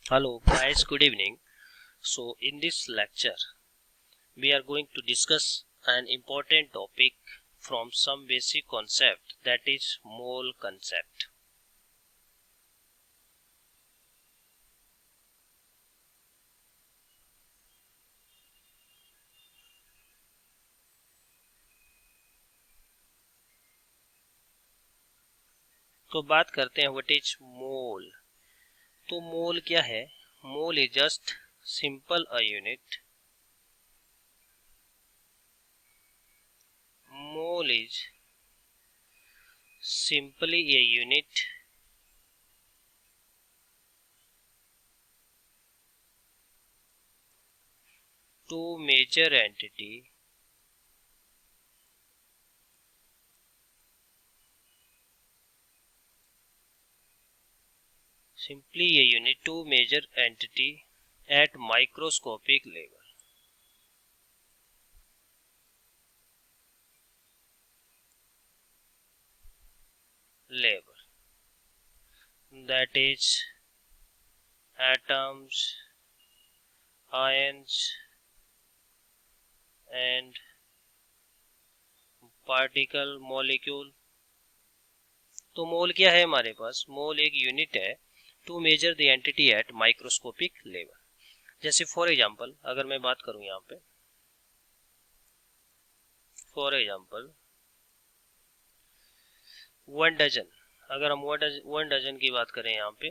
Hello guys, good evening. So in this lecture we are going to discuss an important topic from some basic concept, that is mole concept. तो बात करते हैं what is mole. तो मोल क्या है? Mole is just simple a unit. Mole is simply a unit to measure entity simply a unit to measure entity at microscopic level, that is atoms, ions and particle molecule. तो मोल क्या है हमारे पास? मोल एक unit है to measure the entity at microscopic level. जैसे for example अगर मैं बात करूं यहाँ पे, फॉर एग्जांपल 1 डजन, अगर हम 1 डजन की बात करें यहाँ पे,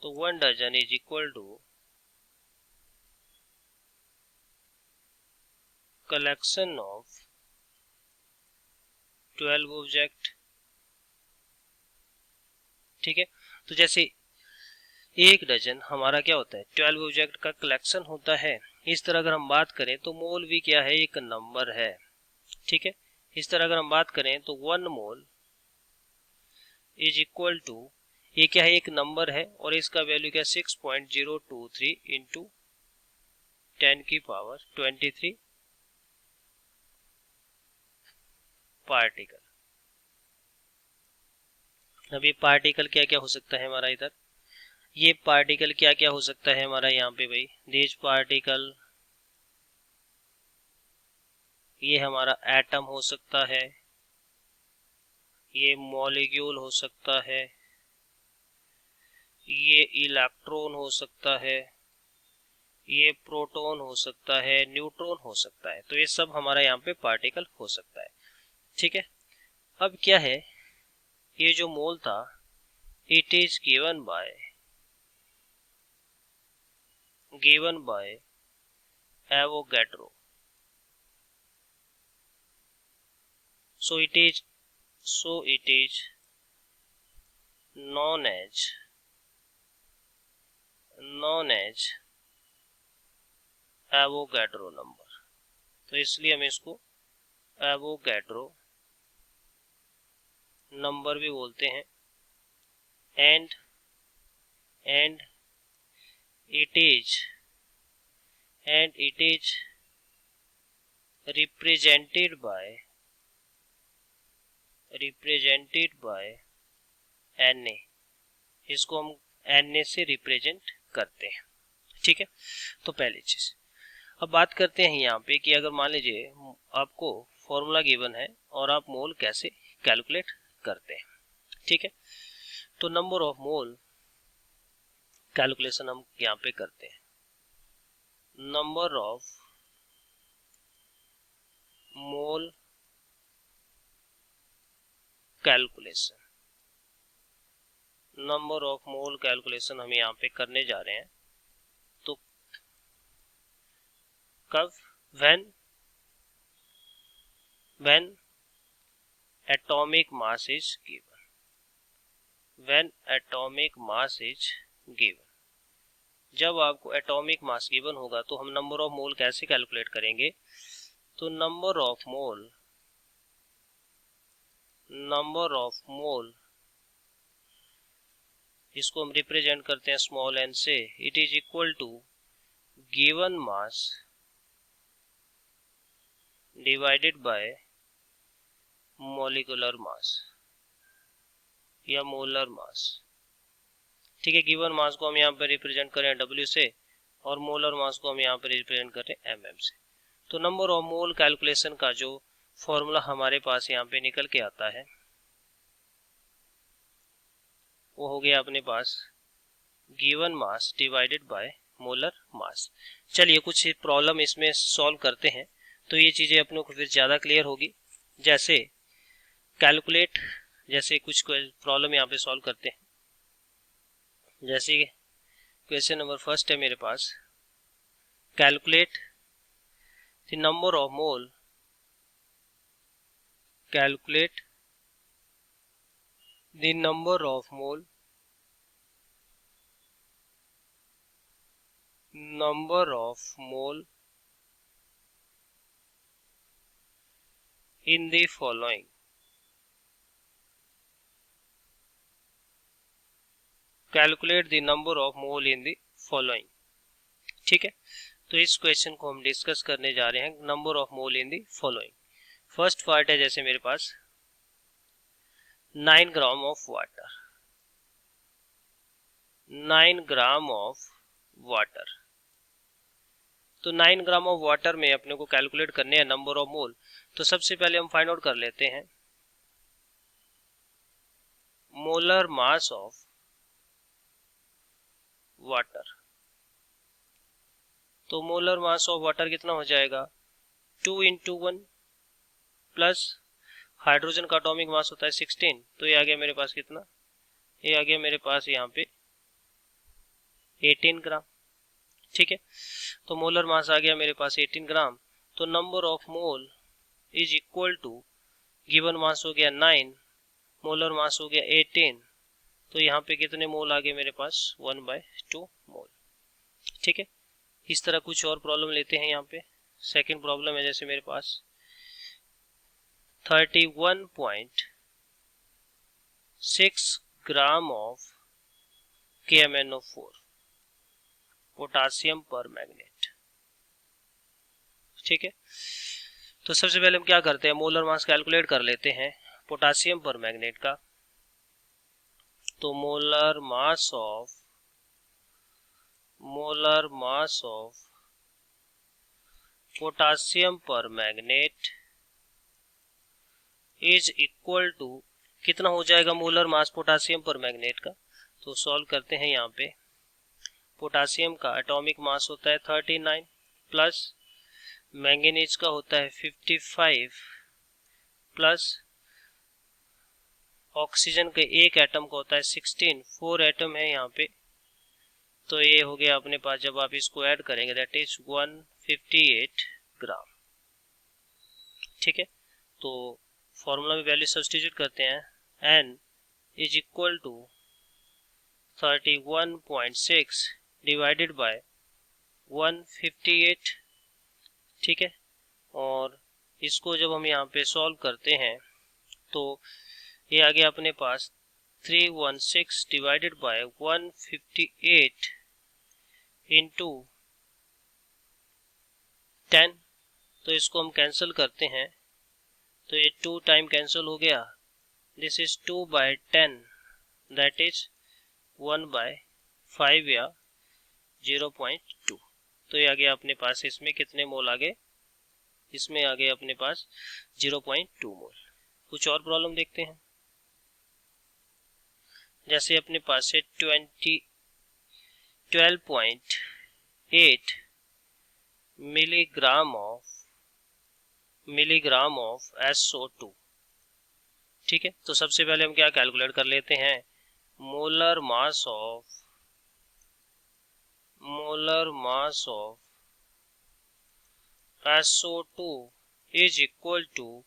तो 1 dozen is equal to collection of 12 object. ठीक है, तो जैसे 1 डजन हमारा क्या होता है? 12 ऑब्जेक्ट का कलेक्शन होता है। इस तरह अगर हम बात करें तो मोल भी क्या है? एक नंबर है। ठीक है, इस तरह अगर हम बात करें तो 1 मोल इज इक्वल टू, ये क्या है? एक नंबर है और इसका वैल्यू क्या? 6.023 इंटू 10⁻23 पार्टिकल। अब ये पार्टिकल क्या क्या हो सकता है हमारा इधर? ये पार्टिकल क्या क्या हो सकता है हमारा यहाँ पे भाई? दिस पार्टिकल, ये हमारा एटम हो सकता है, ये मॉलिक्यूल हो सकता है, ये इलेक्ट्रॉन हो सकता है, ये प्रोटॉन हो सकता है, न्यूट्रॉन हो सकता है। तो ये सब हमारा यहाँ पे पार्टिकल हो सकता है। ठीक है, अब क्या है? ये जो मोल था, it is given by Avogadro. so it is known as Avogadro number. तो इसलिए हम इसको एवोगैड्रो नंबर भी बोलते हैं। And and it is represented by Na। इसको हम Na से रिप्रेजेंट करते हैं। ठीक है, तो पहली चीज अब बात करते हैं यहाँ पे कि अगर मान लीजिए आपको फॉर्मूला गिवन है और आप मोल कैसे कैलकुलेट करते हैं। ठीक है, तो नंबर ऑफ मोल कैलकुलेशन हम यहाँ पे करते हैं। Number of mole calculation, number of mole calculation हम यहाँ पे करने जा रहे हैं। तो कब? when atomic mass is given, जब आपको एटॉमिक मास गिवन होगा तो हम नंबर ऑफ मोल कैसे कैलकुलेट करेंगे? तो नंबर ऑफ मोल इसको हम रिप्रेजेंट करते हैं स्मॉल एन से। It is equal to given mass divided by molecular mass या मोलर मास। ठीक है। गिवन मास को हम यहाँ पर रिप्रेजेंट करें W से और मोलर मास को हम यहाँ पर रिप्रेजेंट करें MM से। तो नंबर ऑफ मोल कैलकुलेशन का जो फॉर्मूला हमारे पास यहाँ पे निकल के आता है वो हो गया अपने पास given mass divided by molar mass. चलिए कुछ प्रॉब्लम इसमें सॉल्व करते हैं तो ये चीज़ें अपनों को फिर ज़्यादा क्लियर होगी। जैसे कैलकुलेट, जैसे कुछ प्रॉब्लम यहाँ पे सॉल्व करते हैं। जैसे क्वेश्चन नंबर फर्स्ट है मेरे पास, calculate the number of mole, calculate the number of mole, number of mole in the following। Calculate the number of mole in the following. ठीक है, तो इस क्वेश्चन को हम डिस्कस करने जा रहे हैं, number of mole in the following. First part है जैसे मेरे पास 9 gram of water, 9 gram of water. तो 9 ग्राम ऑफ वाटर में अपने को कैलकुलेट करने हैं नंबर ऑफ मोल। तो सबसे पहले हम फाइंड आउट कर लेते हैं मोलर मास ऑफ वाटर। तो मोलर मास ऑफ वाटर कितना हो जाएगा, 2 × 1 प्लस हाइड्रोजन का एटॉमिक मास होता है 16, तो ये आ गया मेरे पास कितना, ये आ गया मेरे पास यहाँ पे 18 ग्राम। ठीक है, तो मोलर मास आ गया मेरे पास 18 ग्राम। तो number of mole is equal to, given mass हो गया 9, मोलर मास हो गया 18, तो यहाँ पे कितने मोल आ गए मेरे पास, 1/2 मोल। ठीक है, इस तरह कुछ और प्रॉब्लम लेते हैं। यहाँ पे सेकंड प्रॉब्लम है जैसे मेरे पास 31.6 ग्राम ऑफ KMnO4 पोटासियम पर मैग्नेट। ठीक है, तो सबसे पहले हम क्या करते हैं, मोलर मास कैलकुलेट कर लेते हैं पोटासियम पर मैग्नेट का। तो मोलर मास ऑफ पोटासियम पर मैग्नेट इज इक्वल टू, कितना हो जाएगा मोलर मास पोटासियम पर मैग्नेट का। तो सॉल्व करते हैं। यहाँ पे पोटासियम का एटॉमिक मास होता है 39 प्लस मैंगनीज का होता है 55 प्लस ऑक्सीजन के एक एटम का होता है 16, 4 एटम है यहाँ पे। तो ये हो गया अपने पास, जब आप इसको ऐड करेंगे दैट इज 158 ग्राम। ठीक है, तो फॉर्मूला में वैल्यू सब्स्टिट्यूट करते हैं, n is equal to 31.6 divided by 158। ठीक है, और इसको जब हम यहाँ पे सॉल्व करते हैं तो ये आ गया अपने पास 316 डिवाइडेड बाय 158 इंटू 10। तो इसको हम कैंसिल करते हैं तो ये 2 टाइम कैंसिल हो गया, दिस इज 2/10 दैट इज 1/5 या 0.2। तो ये आ गया अपने पास, इसमें कितने मोल आ गए, इसमें आ गए अपने पास 0.2 मोल। कुछ और प्रॉब्लम देखते हैं। जैसे अपने पास है 12.8 मिलीग्राम ऑफ SO2। ठीक है, तो सबसे पहले हम क्या कैलकुलेट कर लेते हैं, molar mass of SO2 is equal to,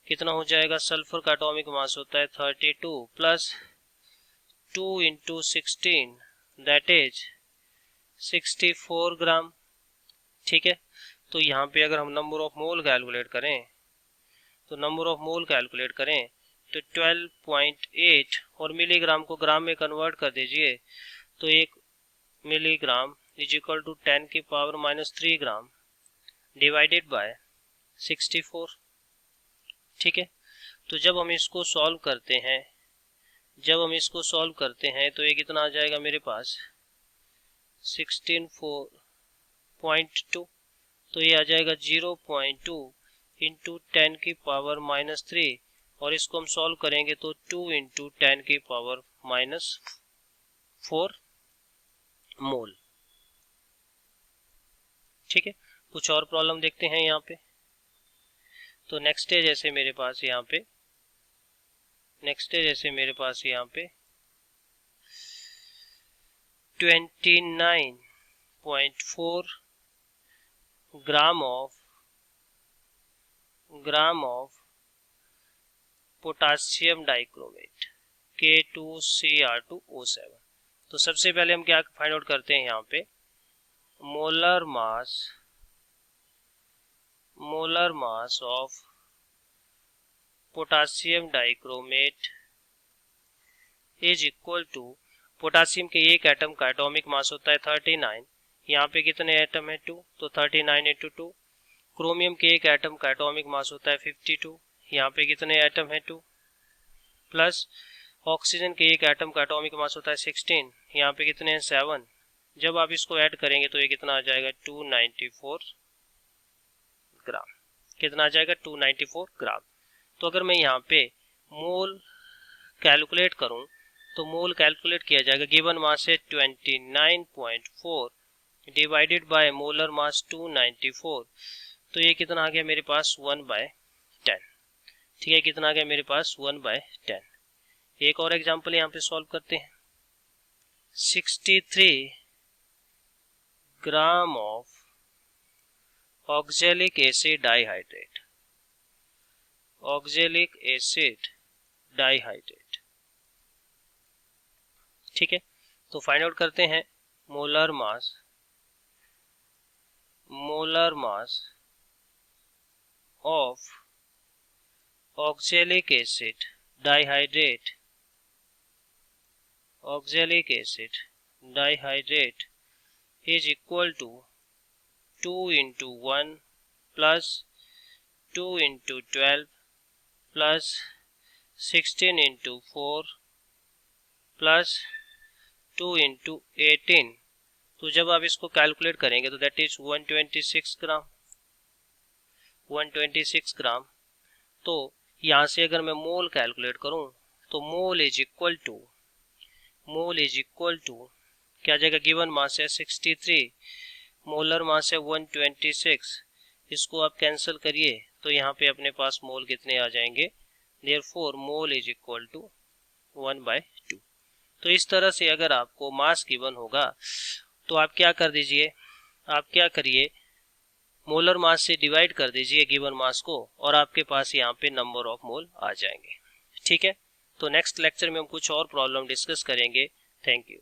कितना हो जाएगा, सल्फर का एटॉमिक मास होता है 32 प्लस 2 × 16 दैट इज 64 ग्राम। ठीक है, तो यहाँ पे अगर हम नंबर ऑफ मोल कैलकुलेट करें तो 12.8 और मिलीग्राम को ग्राम में कन्वर्ट कर दीजिए, तो 1 milligram is equal to 10⁻³ gram divided by 64। ठीक है, तो जब हम इसको सॉल्व करते हैं जब हम इसको सॉल्व करते हैं तो ये कितना आ जाएगा मेरे पास 16.2, तो ये आ जाएगा 0.2 इंटू 10 की पावर -3, और इसको हम सॉल्व करेंगे तो 2 इंटू 10 की पावर -4 मोल। ठीक है, कुछ और प्रॉब्लम देखते हैं यहाँ पे। तो नेक्स्ट है जैसे मेरे पास यहाँ पे 29.4 gram of potassium dichromate K2Cr2O7। तो सबसे पहले हम क्या फाइंड आउट करते हैं यहाँ पे, molar mass of potassium dichromate is equal to, potassium के एक एटम का एटॉमिक मास होता है 39, यहाँ पे कितने एटम है 2, तो 39 इंटू 2। क्रोमियम के एक एटम का एटॉमिक मास होता है 52, यहाँ पे कितने एटम है 2, प्लस ऑक्सीजन के एक एटम का एटॉमिक मास होता है 16, यहाँ पे कितने हैं 7। जब आप इसको ऐड करेंगे तो ये कितना आ जाएगा 294 ग्राम। कितना आ जाएगा 294 ग्राम। तो अगर मैं यहाँ पे मोल कैलकुलेट करूं तो मोल कैलकुलेट किया जाएगा, गिवन मास है 29.4 डिवाइडेड बाय मोलर मास 294, तो ये कितना आ गया मेरे पास 1/10। ठीक है, कितना आ गया मेरे पास 1/10। एक और एग्जांपल यहाँ पे सॉल्व करते हैं। 63 gram of oxalic acid dihydrate. ठीक है, तो फाइंड आउट करते हैं molar mass of oxalic acid dihydrate is equal to 2 into 1 plus 2 into 12 plus 16 into 4 plus 2 into 18। तो जब आप इसको कैलकुलेट करेंगे तो दैट इज 126 ग्राम। तो यहाँ से अगर मैं मोल कैलकुलेट करूं तो मोल इज इक्वल टू क्या जाएगा, गिवन मास है 63, मोलर मास है 126, इसको आप कैंसिल करिए तो यहाँ पे अपने पास मोल कितने आ जाएंगे, therefore mole is equal to 1/2। तो इस तरह से अगर आपको मास गिवन होगा तो आप क्या करिए, मोलर मास से डिवाइड कर दीजिए गिवन मास को, और आपके पास यहाँ पे नंबर ऑफ मोल आ जाएंगे। ठीक है, तो नेक्स्ट लेक्चर में हम कुछ और प्रॉब्लम डिस्कस करेंगे। Thank you.